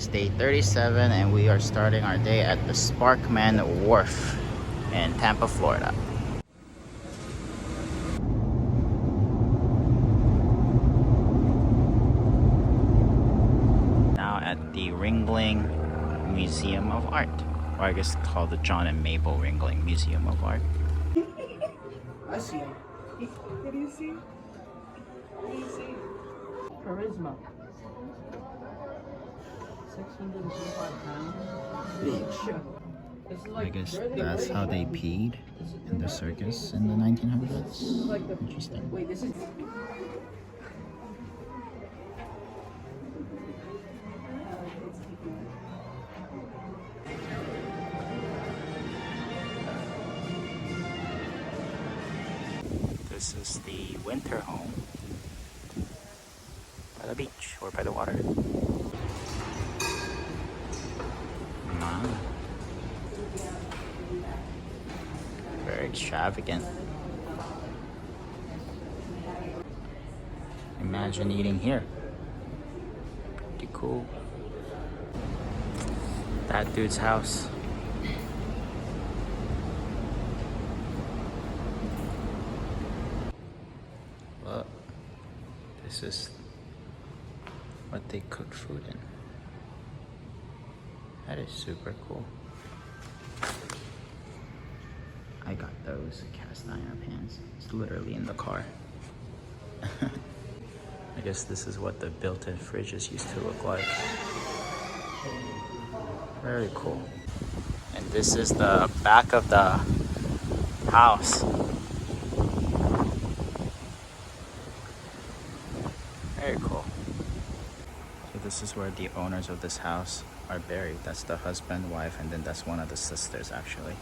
It's day 37 and we are starting our day at the Sparkman Wharf in Tampa, Florida. Now at the Ringling Museum of Art, or I guess it's called the John and Mabel Ringling Museum of Art. I see him. What do you see? What do you see? Charisma. 625 pounds. Bitch. This is like, I guess that's how they peed in the circus in the 1900s. like the, Interesting. wait, this is. This is the winter home by the beach or by the water. Wow. Very extravagant. Imagine eating here. Pretty cool. That dude's house. Well, this is what they cook food in. That is super cool. I got those cast iron pans. It's literally in the car. I guess this is what the built-in fridges used to look like. Very cool. And this is the back of the house. Very cool. So this is where the owners of this house are buried. That's the husband, wife, and then that's one of the sisters actually.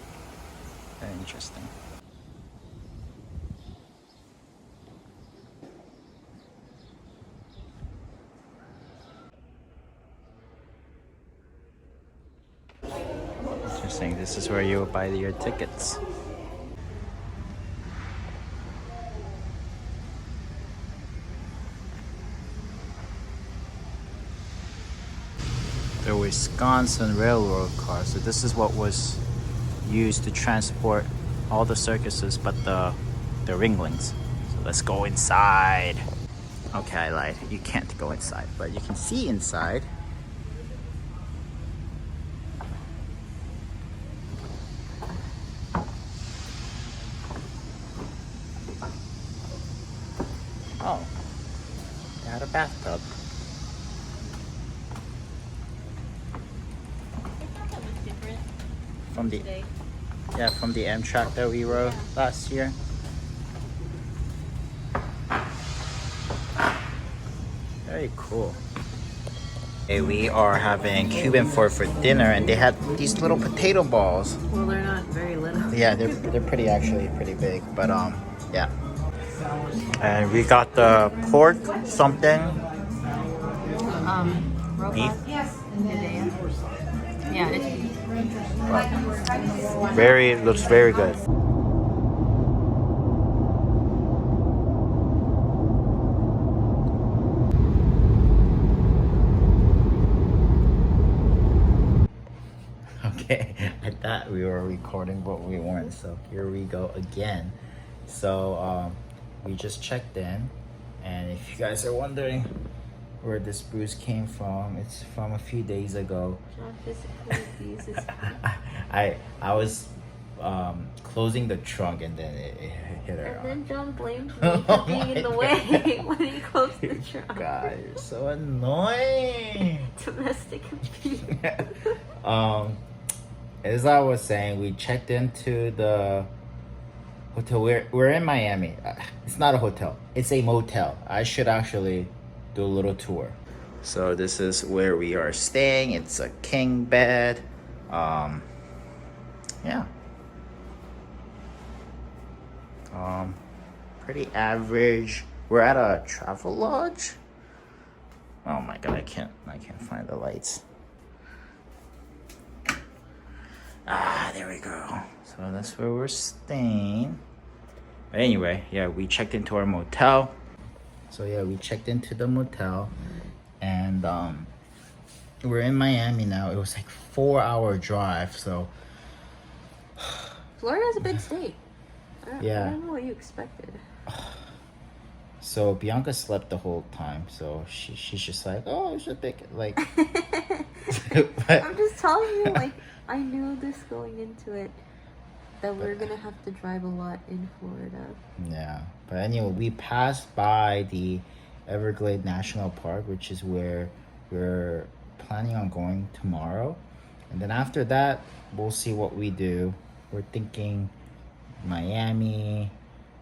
Very interesting. Interesting. This is where you buy your tickets. The Wisconsin Railroad car. So this is what was used to transport all the circuses but the Ringlings. So let's go inside. Okay, I lied. You can't go inside, but you can see inside. Oh, they had a bathtub. From the from the Amtrak that we rode last year. Very cool. Okay, we are having Cuban food for dinner, and they had these little potato balls. Well, they're not very little. Yeah, they're pretty pretty big, but yeah. And we got the pork something. Beef. Yeah, it's beef. Looks very good. Okay, I thought we were recording, but we weren't. So here we go again. So we just checked in, and if you guys are wondering where this bruise came from, it's from a few days ago. John physically abuses. I was closing the trunk and then it hit her. And then John blamed me for being in the way when he closed the trunk. God, you're so annoying. Domestic abuse. As I was saying, we checked into the hotel. We're in Miami. It's not a hotel. It's a motel. I should actually do a little tour. So this is where we are staying. It's a king bed. Yeah. Pretty average. We're at a travel lodge. Oh my god, I can't find the lights. Ah, there we go. So that's where we're staying. But anyway, yeah, we checked into our motel. So yeah, we checked into the motel, and we're in Miami now. It was like 4-hour drive, so Florida's a big state. yeah. I don't know what you expected. So Bianca slept the whole time, so she's just like, oh, it's a big like. I'm just telling you, like, I knew this going into it, that we're gonna have to drive a lot in Florida. Yeah, but anyway, we passed by the Everglade National Park, which is where we're planning on going tomorrow, and then after that, we'll see what we do. We're thinking Miami,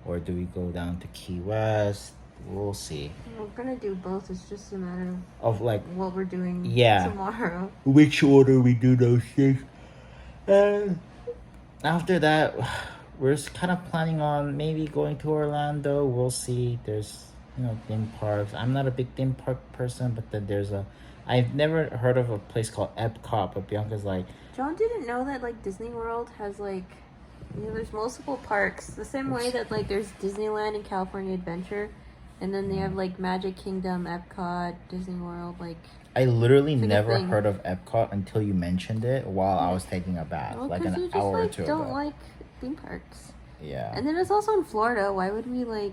or do we go down to Key West? We'll see. We're gonna do both. It's just a matter Of like what we're doing tomorrow. which order we do those things. And after that, we're just kind of planning on maybe going to Orlando. We'll see. There's, theme parks. I'm not a big theme park person, but then I've never heard of a place called Epcot, but Bianca's like, John didn't know that, like, Disney World has, like, there's multiple parks. The same way that, like, there's Disneyland and California Adventure. And then they have, like, Magic Kingdom, Epcot, Disney World, like... I literally It's like a never thing. heard of Epcot until you mentioned it while I was taking a bath, Well, like 'cause an you just, hour or like, two don't ago. like theme parks. Yeah. And then it's also in Florida. Why would we, like,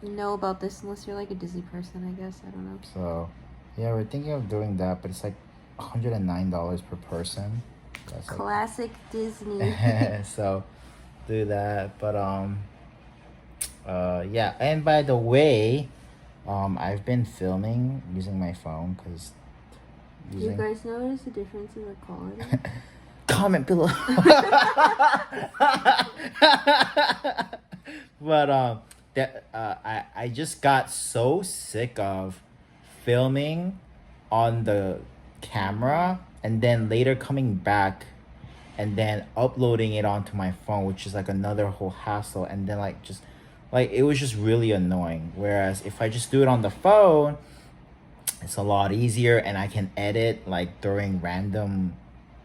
know about this unless you're, like, a Disney person, I guess? I don't know. So, yeah, we're thinking of doing that, but it's like $109 per person. That's like, Classic Disney. so do that. But yeah. And by the way, I've been filming using my phone because Do you guys notice the difference in the quality? comment below. But I just got so sick of filming on the camera and then later coming back and then uploading it onto my phone, which is like another whole hassle, and then like just like it was just really annoying. Whereas if I just do it on the phone, it's a lot easier and I can edit like during random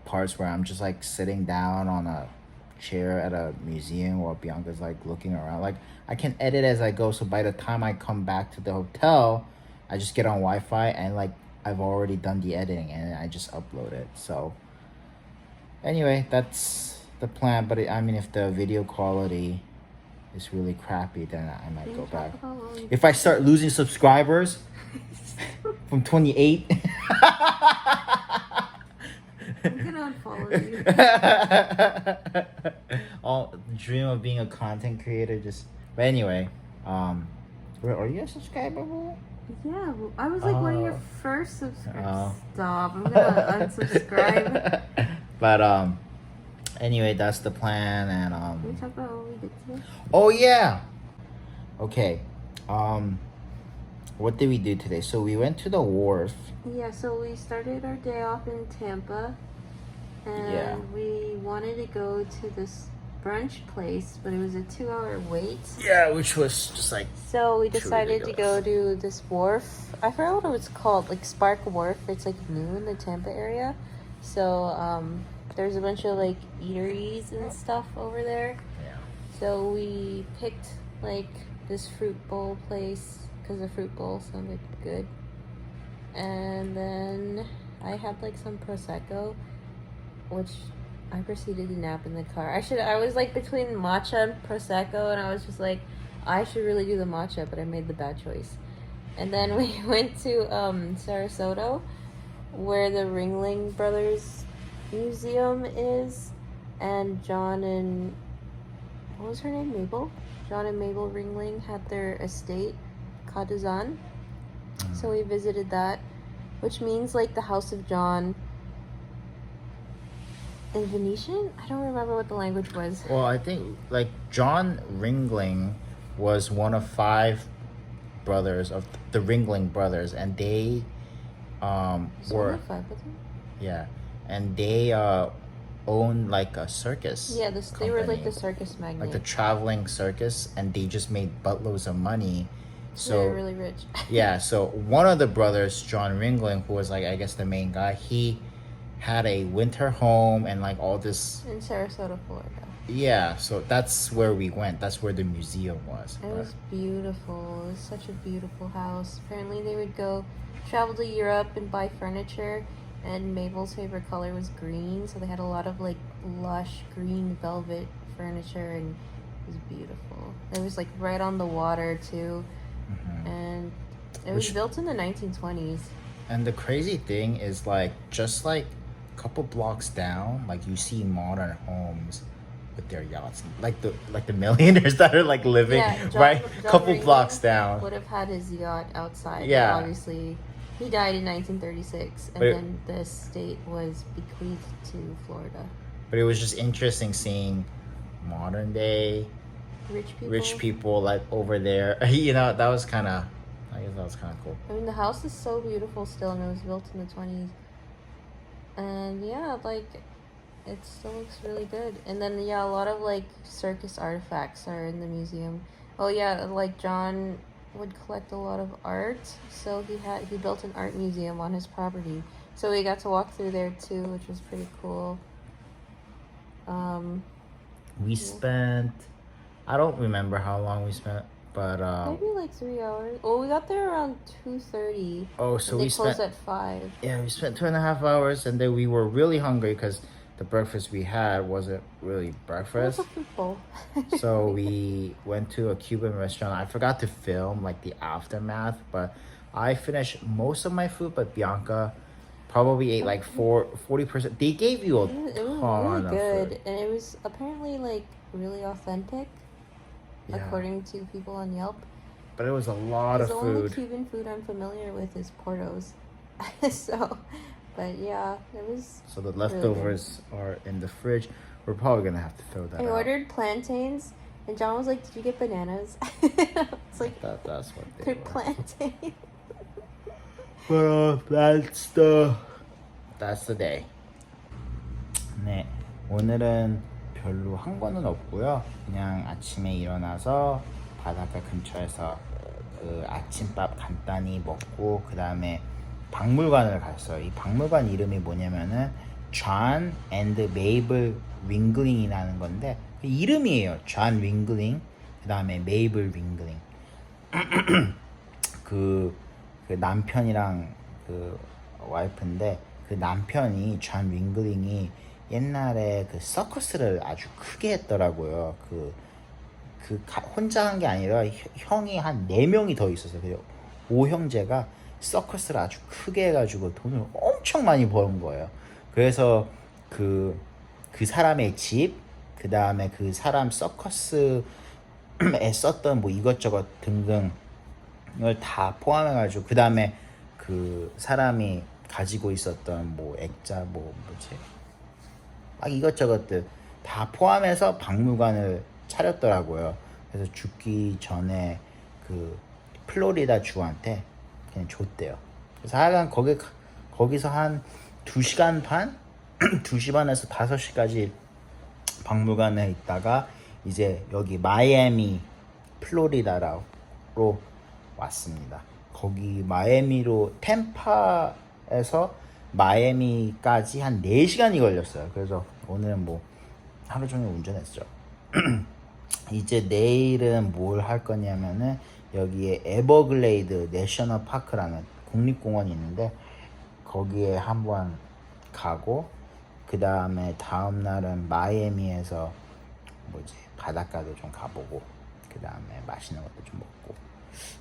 parts where I'm just like sitting down on a chair at a museum while Bianca's like looking around. Like I can edit as I go, so by the time I come back to the hotel, I just get on Wi-Fi and like I've already done the editing and I just upload it. So anyway, that's the plan. But I mean, if the video quality is really crappy, then I might go back. If I start losing subscribers from 28 I'm gonna unfollow you. all dream of being a content creator just but anyway, are you a subscriber? Yeah, well, I was like one of your first subscribers. Oh. Stop, I'm gonna unsubscribe. But anyway, that's the plan. And Can we talk about what we did today? oh yeah, okay, what did we do today? So we went to the wharf. Yeah, so we started our day off in Tampa, and Yeah. we wanted to go to this brunch place, but it was a 2-hour wait. Yeah, which was just like So we Too decided to go ridiculous. to this wharf. I forgot what it was called, like Spark Wharf. It's like new in the Tampa area. So there's a bunch of like eateries and stuff over there. yeah. So we picked like this fruit bowl place because the fruit bowl sounded good. And then I had like some prosecco, which I proceeded to nap in the car. I was like between matcha and prosecco, and I was just like, I should really do the matcha, but I made the bad choice. And then we went to Sarasota, where the Ringling Brothers Museum is, and John and what was her name? Mabel. John and Mabel Ringling had their estate, Kadazan. So we visited that, which means like the House of John in Venetian. I don't remember what the language was. Well, I think like John Ringling was one of 5 brothers of the Ringling brothers, and they So were only 5 of them? yeah, and they owned like a circus. Yeah, they were like company, the circus magnate. like the traveling circus, and they just made buttloads of money. They were So really rich. yeah, so one of the brothers, John Ringling, who was like I guess the main guy, he had a winter home and like all this In Sarasota, Florida. Yeah, so that's where we went. That's where the museum was. It was beautiful. It was such a beautiful house. Apparently, they would go travel to Europe and buy furniture. And Mabel's favorite color was green, so they had a lot of like lush green velvet furniture, and it was beautiful. It was like right on the water too, and it was built in the 1920s. And the crazy thing is, like, just like a couple blocks down, like you see modern homes with their yachts, like the millionaires that are like living right couple Ringling blocks down. would have had his yacht outside. Yeah. But obviously, he died in 1936, and then the estate was bequeathed to Florida. But it was just interesting seeing modern day rich people like over there. You know, that was kind of, I guess that was kind of cool. I mean, the house is so beautiful still, and it was built in the 20s. And yeah, like, it still looks really good. And then, yeah, a lot of, like, circus artifacts are in the museum. Oh, yeah, like, John would collect a lot of art, so he built an art museum on his property. So we got to walk through there, too, which was pretty cool. We spent, I don't remember how long we spent, but maybe like 3 hours. Well, we got there around 2:30. Oh, so we we closed spent at 5. Yeah, we spent 2.5 hours, and then we were really hungry because the breakfast we had wasn't really breakfast. It was a fruit bowl. So we went to a Cuban restaurant. I forgot to film like the aftermath, but I finished most of my food, but Bianca probably ate like 40%. They gave you a It was ton really of good, food. and it was apparently like really authentic, according to people on Yelp. But it was a lot of The only food. Cuban food I'm familiar with is Portos. So, but yeah, it was. So the leftovers are in the fridge. We're probably gonna have to throw that I out. ordered plantains, and John was like, "Did you get bananas?" It's like That's what they they're were. plantains. But that's the day. 네, 오늘은 별로 한 거는 없고요. 그냥 아침에 일어나서 바닷가 근처에서 그 아침밥 간단히 먹고 그 다음에 박물관을 갔어요. 이 박물관 이름이 뭐냐면은 존 앤드 메이블 윙글링이라는 건데 그 이름이에요. 존 윙글링 그 다음에 메이블 윙글링. 그 남편이랑 그 와이프인데 그 남편이 존 윙글링이 옛날에 그 서커스를 아주 크게 했더라고요. 혼자 한 게 아니라 형이 한 4명이 더 있었어요. 그래서 5형제가 서커스를 아주 크게 해가지고 돈을 엄청 많이 버는 거예요. 그래서 그 사람의 집, 그 다음에 그 사람 서커스에 썼던 뭐 이것저것 등등을 다 포함해가지고 그 다음에 그 사람이 가지고 있었던 뭐 액자 뭐지 막 이것저것들 다 포함해서 박물관을 차렸더라고요. 그래서 죽기 전에 그 플로리다 주한테 그냥 줬대요. 그래서 하여간 거기서 한 2시간 반? 2시 반에서 5시까지 박물관에 있다가 이제 여기 마이애미 플로리다로 왔습니다. 거기 마이애미로 템파에서 마이애미까지 한 4시간이 걸렸어요. 그래서 오늘은 뭐 하루 종일 운전했죠. 이제 내일은 뭘 할 거냐면은 여기에 에버글레이드 내셔널 파크라는 국립공원이 있는데 거기에 한번 가고 그 다음에 다음 날은 마이애미에서 뭐지 바닷가도 좀 가보고 그 다음에 맛있는 것도 좀 먹고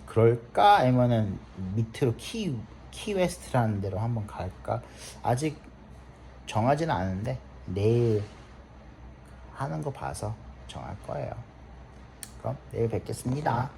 그럴까 아니면은 밑으로 키웨스트라는 데로 한번 갈까 아직 정하지는 않은데 내일 하는 거 봐서 정할 거예요. 그럼 내일 뵙겠습니다.